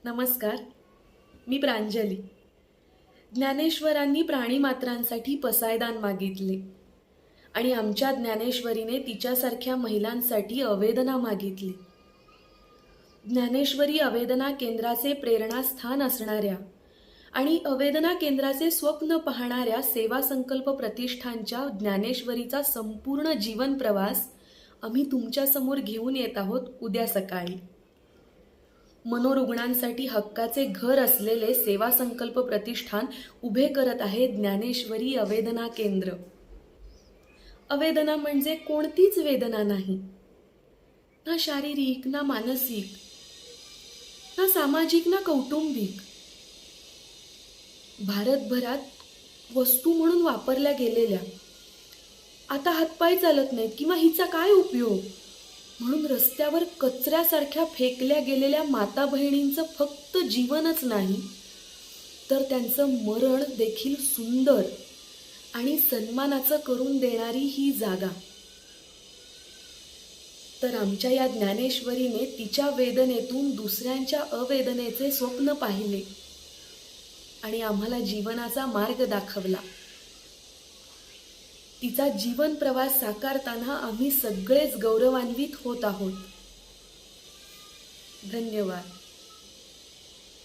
नमस्कार. मी प्रांजली. ज्ञानेश्वरांनी प्राणीमात्रांसाठी पसायदान मागितले आणि आमच्या ज्ञानेश्वरीने तिच्यासारख्या महिलांसाठी अवेदना मागितली. ज्ञानेश्वरी अवेदना केंद्राचे प्रेरणास्थान असणाऱ्या आणि अवेदना केंद्राचे स्वप्न पाहणाऱ्या सेवा संकल्प प्रतिष्ठानच्या ज्ञानेश्वरीचा संपूर्ण जीवन प्रवास आम्ही तुमच्यासमोर घेऊन येत आहोत उद्या सकाळी. मनोरुग्णांसाठी हक्काचे घर असलेले सेवा संकल्प प्रतिष्ठान उभे करत आहे ज्ञानेश्वरी अवेदना केंद्र. अवेदना म्हणजे कोणतीच वेदना नाही, ना शारीरिक, ना मानसिक, ना सामाजिक, ना कौटुंबिक. भारतभरात वस्तू म्हणून वापरल्या गेलेल्या, आता हातपाय चालत नाहीत किंवा हिचा काय उपयोग म्हणून रस्त्यावर कचऱ्यासारख्या फेकल्या गेलेल्या माता बहिणींचं फक्त जीवनच नाही, तर त्यांचं मरण देखील सुंदर आणि सन्मानाचं करून देणारी ही जागा. तर आमच्या या ज्ञानेश्वरीने तिच्या वेदनेतून दुसऱ्यांच्या अवेदनेचे स्वप्न पाहिले आणि आम्हाला जीवनाचा मार्ग दाखवला. तिचा जीवन प्रवास साकारताना आम्ही सगळेच गौरवान्वित होत आहोत. धन्यवाद.